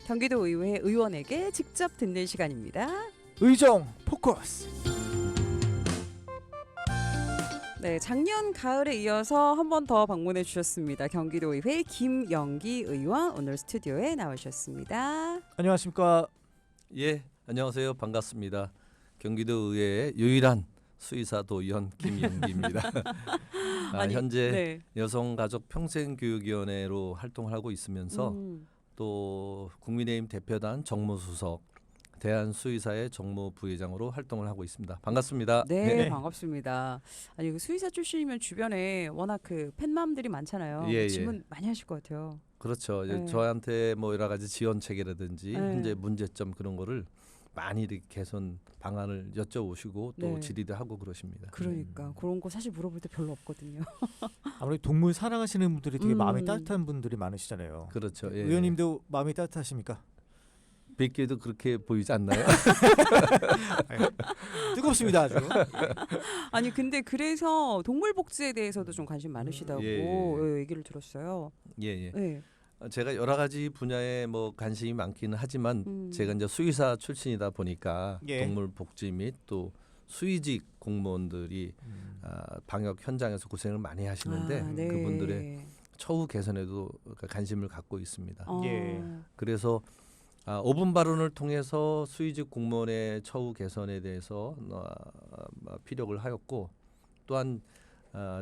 경기도 의회 의원에게 직접 듣는 시간입니다. 의정 포커스. 네, 작년 가을에 이어서 한 번 더 방문해 주셨습니다. 경기도 의회 김영기 의원 오늘 스튜디오에 나오셨습니다. 안녕하십니까. 예, 안녕하세요. 반갑습니다. 경기도 의회의 유일한 수의사 도의원 김영기입니다. 현재 네. 여성가족평생교육위원회로 활동을 하고 있으면서 또 국민의힘 대표단 정무수석, 대한수의사의 정무부회장으로 활동을 하고 있습니다. 반갑습니다. 네, 반갑습니다. 아니 그 수의사 출신이면 주변에 워낙 그 팬맘들이 많잖아요. 예, 질문 많이 하실 것 같아요. 그렇죠. 네. 저한테 뭐 여러 가지 지원책이라든지 네. 현재 문제점 그런 거를 많이 이렇게 개선 방안을 여쭤보시고 또 네. 질의도 하고 그러십니다. 그러니까 그런 거 사실 물어볼 때 별로 없거든요. 아무래도 동물 사랑하시는 분들이 되게 마음이 따뜻한 분들이 많으시잖아요. 그렇죠. 예. 의원님도 마음이 따뜻하십니까? 뵙기에도 그렇게 보이지 않나요? 뜨겁습니다 아주. 아니 근데 그래서 동물 복지에 대해서도 좀 관심 많으시다고 예. 얘기를 들었어요. 예. 네. 제가 여러 가지 분야에 뭐 관심이 많기는 하지만 제가 이제 수의사 출신이다 보니까 예. 동물 복지 및 또 수의직 공무원들이 방역 현장에서 고생을 많이 하시는데 네. 그분들의 처우 개선에도 관심을 갖고 있습니다. 예. 그래서 5분 발언을 통해서 수의직 공무원의 처우 개선에 대해서 피력을 하였고 또한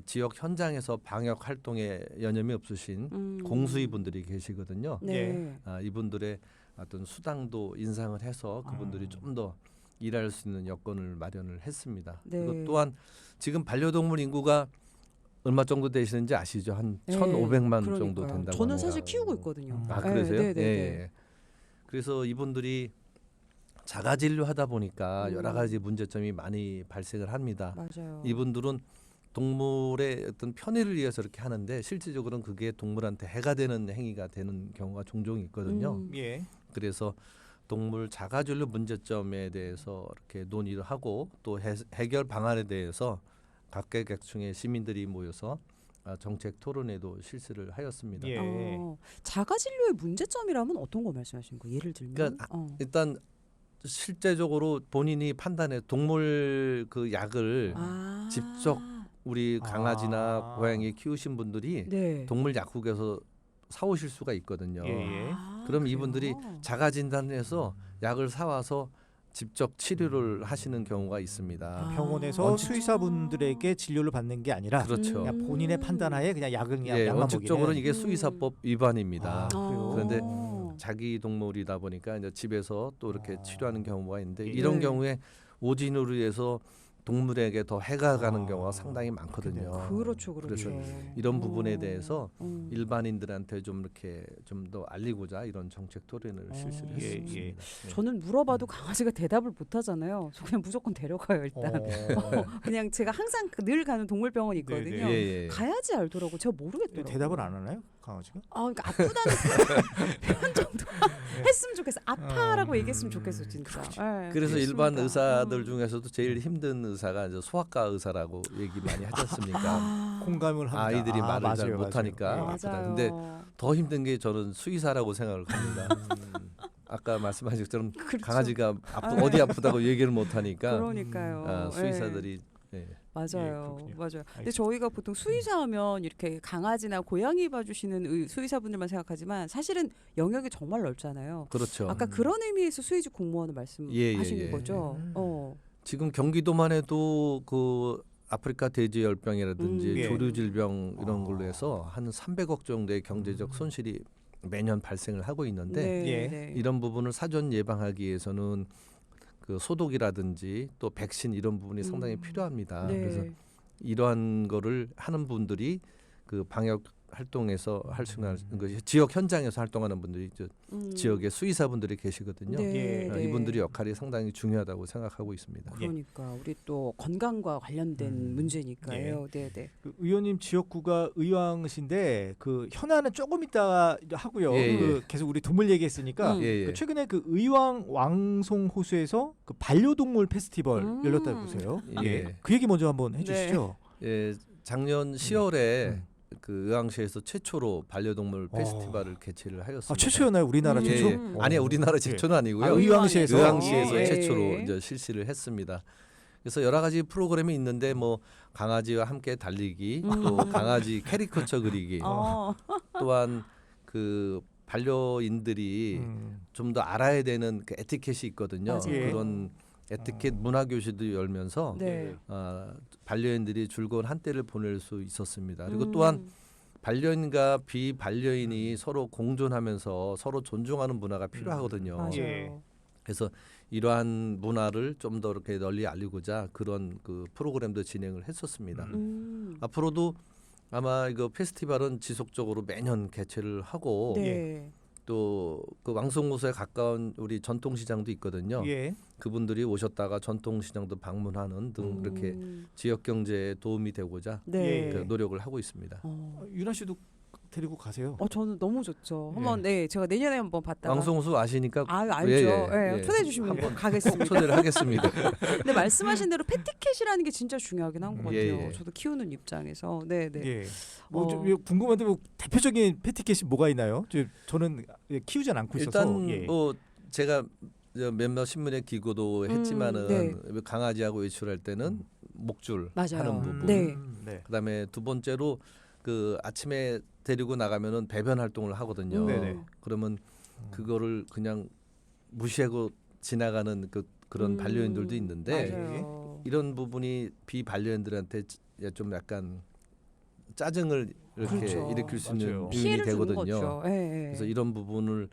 지역 현장에서 방역 활동에 여념이 없으신 공수위 분들이 계시거든요. 네. 이분들의 어떤 수당도 인상을 해서 그분들이 좀 더 일할 수 있는 여건을 마련을 했습니다. 네. 그리고 또한 지금 반려동물 인구가 얼마 정도 되시는지 아시죠? 한 네. 1,500만 그러니까요. 정도 된다고 저는 합니다. 사실 키우고 있거든요. 그러세요? 네. 예. 그래서 이분들이 자가진료 하다 보니까 여러 가지 문제점이 많이 발생을 합니다. 맞아요. 이분들은 동물의 어떤 편의를 위해서 이렇게 하는데 실질적으로는 그게 동물한테 해가 되는 행위가 되는 경우가 종종 있거든요. 예. 그래서 동물 자가진료 문제점에 대해서 이렇게 논의를 하고 또 해결 방안에 대해서 각계각층의 시민들이 모여서 정책 토론회도 실시를 하였습니다. 예. 자가진료의 문제점이라면 어떤 거 말씀하시는 거예요? 예를 들면 그러니까 일단 실제적으로 본인이 판단해 동물 그 약을 직접 우리 강아지나 고양이 키우신 분들이 네. 동물 약국에서 사오실 수가 있거든요. 예. 그럼 그래요? 이분들이 자가 진단을 해서 약을 사와서 직접 치료를 하시는 경우가 있습니다. 병원에서 수의사분들에게 진료를 받는 게 아니라 그렇죠. 그냥 본인의 판단하에 그냥 약은 그냥 예, 약만 원칙적으로는 먹이는. 이게 수의사법 위반입니다. 그래요? 그런데 자기 동물이다 보니까 이제 집에서 또 이렇게 치료하는 경우가 있는데 예. 이런 경우에 오진으로 해서 동물에게 더 해가 가는 경우가 상당히 많거든요. 그렇죠. 그래서 그렇죠. 이런 부분에 대해서 일반인들한테 좀 이렇게 좀 더 알리고자 이런 정책 토론을 실시를 예, 했습니다. 예. 네. 저는 물어봐도 강아지가 대답을 못 하잖아요. 저 그냥 무조건 데려가요 일단. 그냥 제가 항상 늘 가는 동물병원 있거든요. 네, 예. 가야지 알더라고. 제가 모르겠더라고요. 대답을 안 하나요, 강아지가? 그러니까 아프다는 표현 정도 했으면 좋겠어. 아파라고 얘기했으면 좋겠어 진짜. 네, 그래서 그렇습니까? 일반 의사들 중에서도 제일 힘든 의사가 이제 소아과 의사라고 얘기 많이 하지 않습니까? 공감을 합니다. 아이들이 말을 잘 맞아요, 못하니까 맞아요. 아프다. 맞아요. 근데 더 힘든 게 저는 수의사라고 생각을 합니다. 아까 말씀하신 것처럼 그렇죠. 강아지가 어디 아프다고 얘기를 못하니까 그러니까요. 수의사들이 맞아요. 그렇군요. 맞아요. 근데 저희가 보통 수의사 하면 이렇게 강아지나 고양이 봐주시는 수의사분들만 생각하지만 사실은 영역이 정말 넓잖아요. 그렇죠. 아까 그런 의미에서 수의직 공무원을 말씀하시는 예. 거죠. 지금 경기도만 해도 그 아프리카 돼지열병이라든지 예. 조류질병 이런 걸로 해서 한 300억 정도의 경제적 손실이 매년 발생을 하고 있는데 예. 이런 부분을 사전 예방하기 위해서는 그 소독이라든지 또 백신 이런 부분이 상당히 필요합니다. 네. 그래서 이러한 거를 하는 분들이 그 방역 활동에서 할 수 있는 그 지역 현장에서 활동하는 분들이 지역의 수의사분들이 계시거든요. 네. 이분들의 역할이 상당히 중요하다고 생각하고 있습니다. 그러니까 우리 또 건강과 관련된 문제니까요. 네. 그 의원님 지역구가 의왕시인데 그 현안은 조금 이따 하고요. 예. 그 계속 우리 동물 얘기했으니까 예. 그 최근에 그 의왕 왕송 호수에서 그 반려동물 페스티벌 열렸다고 보세요. 예. 그 얘기 먼저 한번 해주시죠. 예, 작년 10월에 그 의왕시에서 최초로 반려동물 페스티벌을 개최를 하였습니다. 아, 최초였나요? 우리나라 음. 최초? 예. 아니 우리나라 최초는 아니고요. 의왕시에서 의왕시에서 예. 최초로 이제 실시를 했습니다. 그래서 여러 가지 프로그램이 있는데 뭐 강아지와 함께 달리기, 또 강아지 캐리커처 그리기, 또한 그 반려인들이 좀 더 알아야 되는 그 에티켓이 있거든요. 맞아요. 예. 그런 에티켓 문화 교실도 열면서 네. 반려인들이 즐거운 한때를 보낼 수 있었습니다. 그리고 또한 반려인과 비반려인이 서로 공존하면서 서로 존중하는 문화가 필요하거든요. 맞아요. 예. 그래서 이러한 문화를 좀 더 이렇게 널리 알리고자 그런 그 프로그램도 진행을 했었습니다. 앞으로도 아마 이거 페스티벌은 지속적으로 매년 개최를 하고 네. 또 그 왕송구소에 가까운 우리 전통시장도 있거든요. 예. 그분들이 오셨다가 전통시장도 방문하는 등 이렇게 지역 경제에 도움이 되고자 네. 그 노력을 하고 있습니다. 유나 씨도 데리고 가세요. 저는 너무 좋죠. 한번 네 제가 내년에 한번 봤다가 왕송구소 아시니까 알죠. 예, 예, 예. 초대해 주시면 한번 가겠습니다. 초대를 하겠습니다. 근데 말씀하신 대로 패티켓이라는 게 진짜 중요하긴 한 것 같아요. 예. 저도 키우는 입장에서. 네, 네. 예. 뭐 어. 좀 궁금한데 뭐 대표적인 패티켓이 뭐가 있나요? 저는 키우진 않고 있어서. 일단 예. 뭐 제가 몇몇 신문에 기고도 했지만은 네. 강아지하고 외출할 때는 목줄 맞아요. 하는 부분. 네. 네. 그다음에 두 번째로 그 아침에 데리고 나가면은 배변 활동을 하거든요. 네네. 그러면 그거를 그냥 무시하고 지나가는 그런 반려인들도 있는데 맞아요. 이런 부분이 비반려인들한테 좀 약간 짜증을 이렇게 그렇죠. 일으킬 수 맞아요. 있는 요인이 피해를 주는 되거든요. 거죠. 예, 예. 그래서 이런 부분을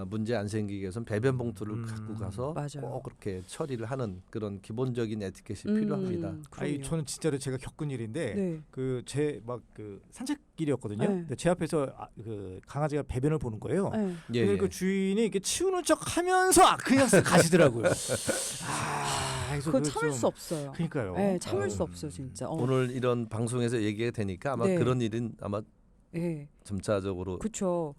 문제 안 생기게 해서 배변 봉투를 갖고 가서 맞아요. 꼭 그렇게 처리를 하는 그런 기본적인 에티켓이 필요합니다. 아니 그럼요. 저는 진짜로 제가 겪은 일인데 네. 그 제 막 그 산책길이었거든요. 네. 근데 제 앞에서 그 강아지가 배변을 보는 거예요. 네. 예, 근데 예. 그 주인이 이렇게 치우는 척하면서 그냥 쓱 가시더라고요. 그래서 그건 그 참을 좀- 수 없어요. 그러니까요. 네, 참을 수 없어 진짜. 오늘 이런 방송에서 얘기가 되니까 아마 네. 그런 일은 아마 예, 점차적으로 그렇죠.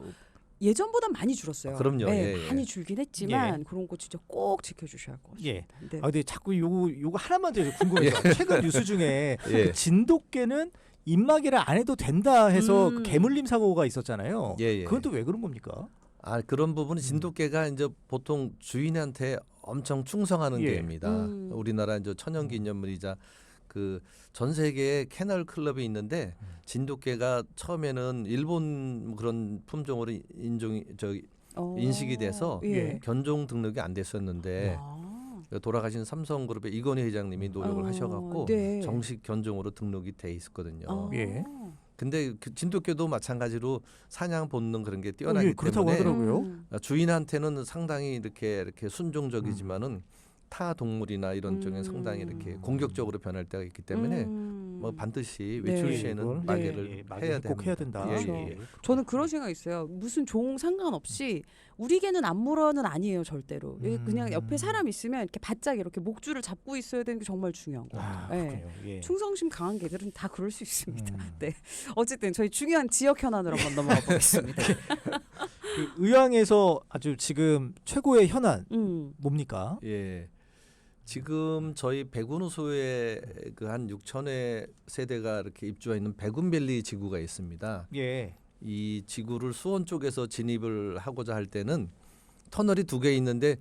예전보다 많이 줄었어요. 그럼요. 네, 예, 예. 많이 줄긴 했지만 그런 거 진짜 꼭 지켜주셔야 할 것 같습니다. 예. 네. 아 근데 자꾸 요거 하나만 더 궁금해요. 최근 뉴스 중에 예. 그 진돗개는 입마개를 안 해도 된다 해서 그 개물림 사고가 있었잖아요. 예, 예. 그건 또 왜 그런 겁니까? 그런 부분은 진돗개가 이제 보통 주인한테 엄청 충성하는 예. 개입니다. 우리나라 이제 천연기념물이자 그 전 세계에 캐널 클럽이 있는데 진돗개가 처음에는 일본 그런 품종으로 인식이 돼서 예. 견종 등록이 안 됐었는데 아. 돌아가신 삼성그룹의 이건희 회장님이 노력을 하셔갖고 네. 정식 견종으로 등록이 돼 있었거든요. 아. 예. 근데 그 진돗개도 마찬가지로 사냥 본능 그런 게 뛰어나기 예, 그렇다고 때문에 하더라고요. 주인한테는 상당히 이렇게 순종적이지만은 타 동물이나 이런 쪽에 상당히 이렇게 공격적으로 변할 때가 있기 때문에 뭐 반드시 네. 외출 예, 시에는 이걸 마개를 예, 마개 해야 꼭 해야 된다. 예, 그렇죠. 예. 저는 그런 생각 있어요. 무슨 종 상관없이 우리 개는 안 물어는 아니에요 절대로. 그냥 옆에 사람 있으면 이렇게 바짝 이렇게 목줄을 잡고 있어야 되는 게 정말 중요한 것 같아요. 예. 그렇군요. 예. 충성심 강한 개들은 다 그럴 수 있습니다. 음. 네. 어쨌든 저희 중요한 지역 현안으로 한번 넘어가 보겠습니다. 그 의왕에서 아주 지금 최고의 현안 뭡니까? 예. 지금 저희 백운호소에 그 한 6천회 세대가 이렇게 입주해 있는 백운밸리 지구가 있습니다. 예. 이 지구를 수원 쪽에서 진입을 하고자 할 때는 터널이 2개 있는데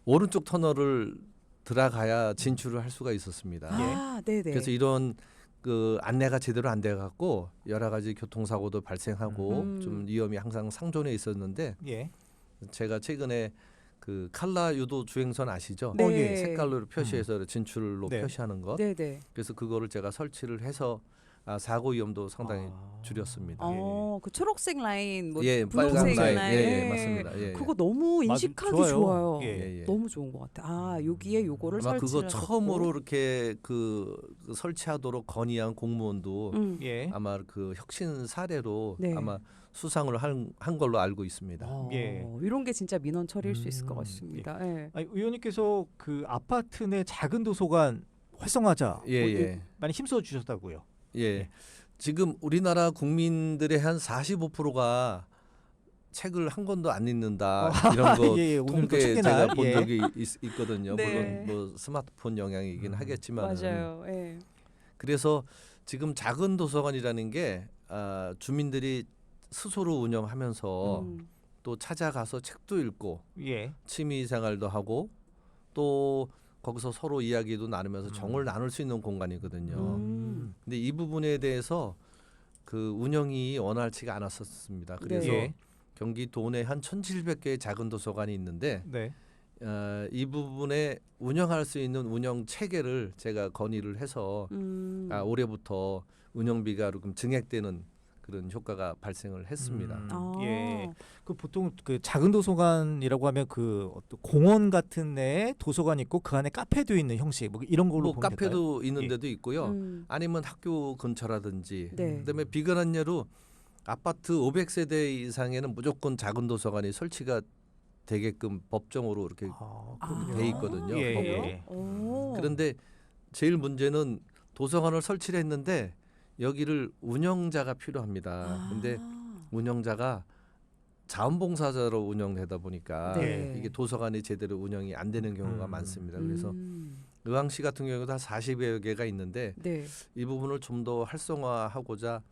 오른쪽 터널을 들어가야 진출을 할 수가 있었습니다. 아, 네네. 그래서 이런 그 안내가 제대로 안 돼 갖고 여러 가지 교통사고도 발생하고 좀 위험이 항상 상존해 있었는데 예. 제가 최근에 그 칼라 유도 주행선 아시죠? 네. 예. 색깔로 표시해서 진출로 네. 표시하는 것. 네네. 그래서 그거를 제가 설치를 해서 사고 위험도 상당히 줄였습니다. 그 초록색 라인, 뭐 예, 빨간 분홍색 라인, 라인, 예, 맞습니다. 예, 예. 그거 너무 인식하기 좋아요. 좋아요. 예. 예, 예. 너무 좋은 것 같아. 여기에 요거를 아마 설치를 그거 처음으로 이렇게 그 설치하도록 건의한 공무원도 예. 아마 그 혁신 사례로 네. 아마 수상을 한 걸로 알고 있습니다. 예. 이런 게 진짜 민원 처리일 수 있을 것 같습니다. 예. 아니, 의원님께서 그 아파트 내 작은 도서관 활성화자 예, 예. 많이 힘써 주셨다고요. 예. 지금 우리나라 국민들의 한 45%가 책을 한 권도 안 읽는다 이런 거 예, 예. 오늘 또 통계 책의 제가 날. 본 예. 적이 있거든요. 네. 물론 뭐 스마트폰 영향이긴 하겠지만 맞아요. 예. 그래서 지금 작은 도서관이라는 게 주민들이 스스로 운영하면서 또 찾아가서 책도 읽고 예. 취미 생활도 하고 또 거기서 서로 이야기도 나누면서 정을 나눌 수 있는 공간이거든요. 근데 이 부분에 대해서 그 운영이 원활치가 않았었습니다. 그래서 네. 경기도 내 한 1,700개의 작은 도서관이 있는데 네. 이 부분에 운영할 수 있는 운영 체계를 제가 건의를 해서 올해부터 운영비가 조금 증액되는 그런 효과가 발생을 했습니다. 예. 그 보통 그 작은 도서관이라고 하면 그 어떤 공원 같은 데 도서관 있고 그 안에 카페도 있는 형식 뭐 이런 걸로 뭐 보면 될까요? 카페도 있는 데도 있고요. 아니면 학교 근처라든지 네. 그다음에 비근한 예로 아파트 500세대 이상에는 무조건 작은 도서관이 설치가 되게끔 법정으로 이렇게 그렇군요. 돼 있거든요. 예, 법으로. 예. 그런데 제일 문제는 도서관을 설치를 했는데 여기를 운영자가 필요합니다. 근데 운영자가 자원봉사자로 운영되다 보니까 네. 이게 도서관이 제대로 운영이 안 되는 경우가 많습니다. 그래서 의왕시 같은 경우도 한 40여 개가 있는데 네. 이 부분을 좀 더 활성화하고자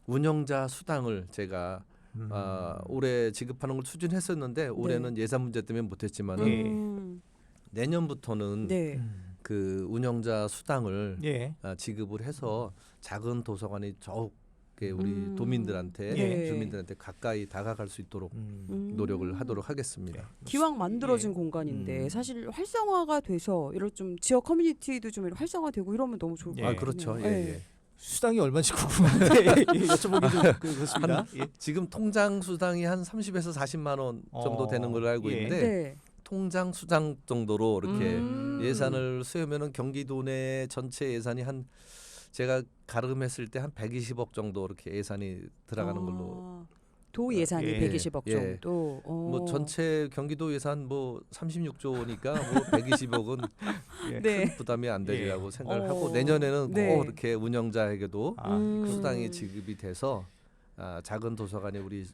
운영자 수당을 제가 올해 지급하는 걸 추진했었는데 올해는 예산 문제 때문에 못했지만은 내년부터는 네. 그 운영자 수당을 예. 지급을 해서 작은 도서관이 더욱 우리 도민들한테 네. 주민들한테 가까이 다가갈 수 있도록 노력을 하도록 하겠습니다. 기왕 만들어진 예. 공간인데 사실 활성화가 돼서 이런 좀 지역 커뮤니티도 좀 이렇게 활성화되고 이러면 너무 좋을 것 예. 같아요. 그렇죠. 예, 네. 예. 수당이 얼마인지 궁금한데 여쭤보기 좀 그렇습니다. 예. 지금 통장 수당이 한 30에서 40만 원 정도 되는 걸로 알고 예. 있는데 네. 통장 수당 정도로 이렇게 예산을 수여하면은 경기도 내 전체 예산이 한 제가 가름했을 때 한 120억 정도 이렇게 예산이 들어가는 걸로. 도 예산이 예. 120억 예. 정도. 뭐 전체 경기도 예산 뭐 36조니까 뭐 120억은 예. 네. 부담이 안 되리라고 생각을 하고 어. 내년에는 네. 꼭 이렇게 운영자에게도 수당이 음. 지급이 돼서 작은 도서관이 우리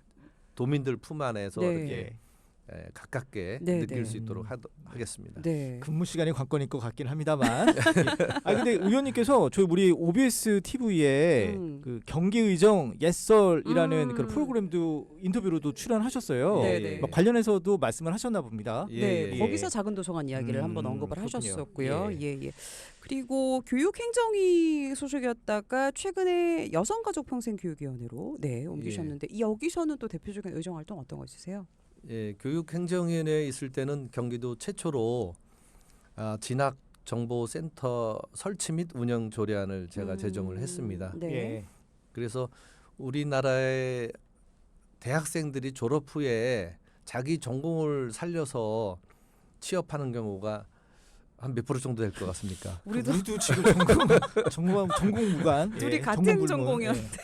도민들 품 안에서 네. 이렇게 가깝게 네, 느낄 네. 수 있도록 하겠습니다. 네. 근무 시간이 관건일 것 같긴 합니다만. 아 근데 의원님께서 저희 우리 OBS TV에 그 경기의정 옛설이라는 그런 프로그램도 인터뷰로도 출연하셨어요. 네, 네. 뭐 관련해서도 말씀을 하셨나 봅니다. 네, 예. 거기서 작은 도서관 이야기를 한번 언급을 그렇군요. 하셨었고요. 예. 예, 예. 그리고 교육행정위 소속이었다가 최근에 여성가족평생교육위원회로 옮기셨는데 여기서는 또 대표적인 의정 활동 어떤 거 있으세요? 예, 교육행정위원회에 있을 때는 경기도 최초로 진학 정보센터 설치 및 운영 조례안을 제가 제정을 했습니다. 네. 예. 그래서 우리나라의 대학생들이 졸업 후에 자기 전공을 살려서 취업하는 경우가 한 몇 프로 정도 될 것 같습니까? 우리도 지금 전공 무관 둘이 같은 전공 불문. 전공이었는데.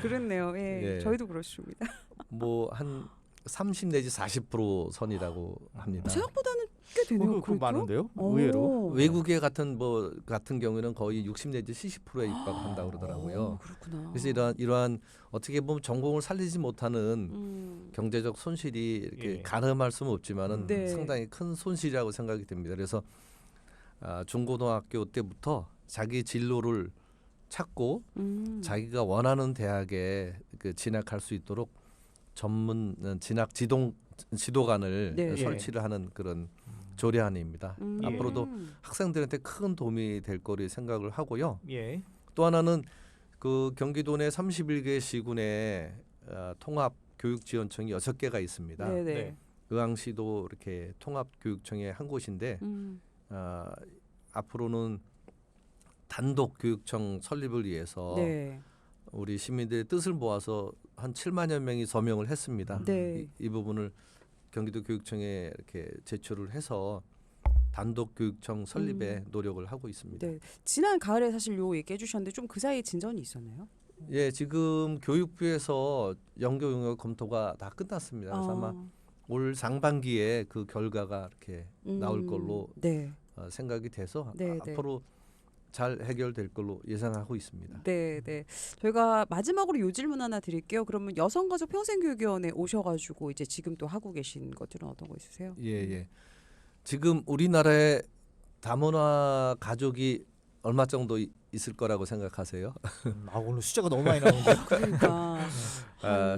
그렇네요. 예. 예. 저희도 그렇습니다. 뭐 한 30 내지 40% 선이라고 합니다. 생각보다는 꽤 되네요. 그거 많은데요? 오. 의외로. 외국의 같은 경우에는 거의 60 내지 70%에 입각한다고 그러더라고요. 그렇구나. 그래서 이러한 어떻게 보면 전공을 살리지 못하는 경제적 손실이 이렇게 예. 가늠할 수는 없지만은 네. 상당히 큰 손실이라고 생각이 됩니다. 그래서 중고등학교 때부터 자기 진로를 찾고 자기가 원하는 대학에 진학할 수 있도록 전문 진학 지도관을 네. 설치를 하는 그런 조례안입니다. 앞으로도 학생들한테 큰 도움이 될 거리 생각을 하고요. 예. 또 하나는 그 경기도 내 31개 시군에 통합 교육지원청이 6개가 있습니다. 네네. 네. 의왕시도 이렇게 통합 교육청의 한 곳인데 앞으로는 단독 교육청 설립을 위해서 네. 우리 시민들의 뜻을 모아서 한 7만여 명이 서명을 했습니다. 네. 이 부분을 경기도 교육청에 이렇게 제출을 해서 단독 교육청 설립에 노력을 하고 있습니다. 네. 지난 가을에 사실 요 얘기해 주셨는데 좀 그 사이에 진전이 있었나요? 예, 지금 교육부에서 연구 용역 검토가 다 끝났습니다. 그래서 아마 올 상반기에 그 결과가 이렇게 나올 걸로 네. 생각이 돼서 네, 앞으로 잘 해결될 걸로 예상하고 있습니다. 네, 네. 저희가 마지막으로 요 질문 하나 드릴게요. 그러면 여성가족평생교육위원회 오셔가지고 이제 지금 또 하고 계신 것들은 어떤 거 있으세요? 예, 예. 지금 우리나라의 다문화 가족이 얼마 정도 있을 거라고 생각하세요? 오늘 숫자가 너무 많이 나오는데. 그러니까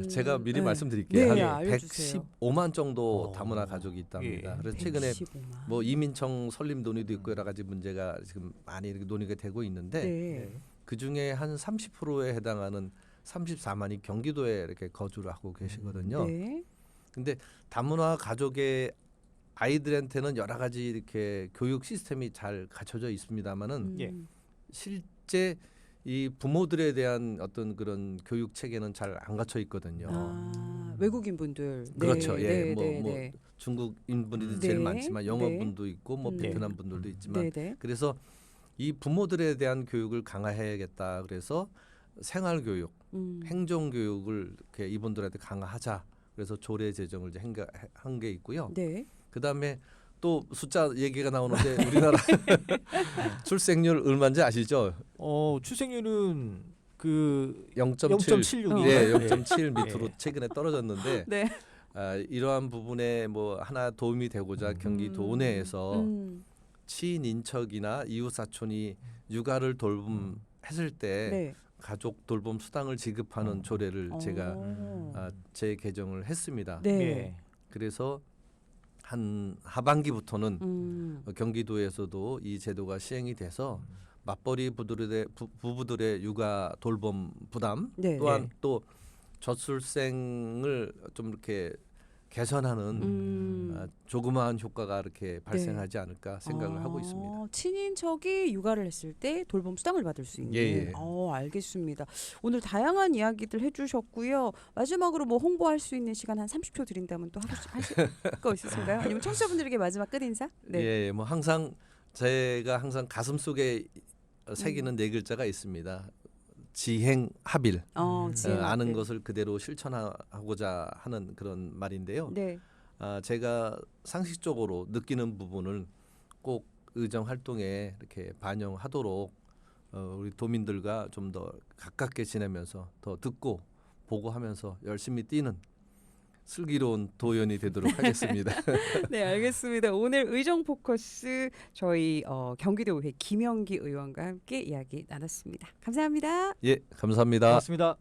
제가 미리 네. 말씀드릴게요. 네, 한 알려주세요. 115만 정도 어. 다문화 가족이 있답니다. 예. 그래서 최근에 115만. 뭐 이민청 설립 논의도 있고 여러 가지 문제가 지금 많이 이렇게 논의가 되고 있는데 네. 그 중에 한 30%에 해당하는 34만이 경기도에 이렇게 거주를 하고 계시거든요. 네. 근데 다문화 가족의 아이들한테는 여러 가지 이렇게 교육 시스템이 잘 갖춰져 있습니다만은 예. 실제 이 부모들에 대한 어떤 그런 교육 체계는 잘 안 갖춰 있거든요. 외국인 분들. 그렇죠. 예. 뭐 네. 중국인 분들이 네. 제일 많지만 영어 네. 분도 있고 뭐 베트남 분들도 있지만 네, 네. 그래서 이 부모들에 대한 교육을 강화해야겠다. 그래서 생활 교육, 행정 교육을 이렇게 이분들한테 강화하자. 그래서 조례 제정을 이제 한 게 있고요. 네. 그다음에 또 숫자 얘기가 나오는데 우리나라 출생률 얼마인지 아시죠? 출생률은 그 0.76. 0.76. 네, 0.7 밑으로 예. 최근에 떨어졌는데 네. 이러한 부분에 뭐 하나 도움이 되고자 경기도 내에서 친인척이나 이웃 사촌이 육아를 돌봄했을 때 네. 가족 돌봄 수당을 지급하는 조례를 제가 재개정을 했습니다. 네. 예. 그래서 한 하반기부터는 경기도에서도 이 제도가 시행이 돼서 맞벌이 부부들의 육아 돌봄 부담 네. 또한 네. 또 저출생을 좀 이렇게 개선하는 조그마한 효과가 이렇게 발생하지 않을까 생각을 하고 있습니다. 친인척이 육아를 했을 때 돌봄 수당을 받을 수 있는. 예. 알겠습니다. 오늘 다양한 이야기들 해주셨고요. 마지막으로 뭐 홍보할 수 있는 시간 한 30초 드린다면 또 하실 거 있으신가요? 아니면 청취자분들에게 마지막 끝 인사? 네. 예, 뭐 항상 제가 항상 가슴 속에 새기는 네 글자가 있습니다. 지행합일. 아는 것을 그대로 실천하고자 하는 그런 말인데요. 네. 제가 상식적으로 느끼는 부분을 꼭 의정 활동에 이렇게 반영하도록 우리 도민들과 좀 더 가깝게 지내면서 더 듣고 보고 하면서 열심히 뛰는 슬기로운 도연이 되도록 하겠습니다. 네, 알겠습니다. 오늘 의정 포커스 저희 경기도의회 김영기 의원과 함께 이야기 나눴습니다. 감사합니다. 예, 감사합니다. 고맙습니다.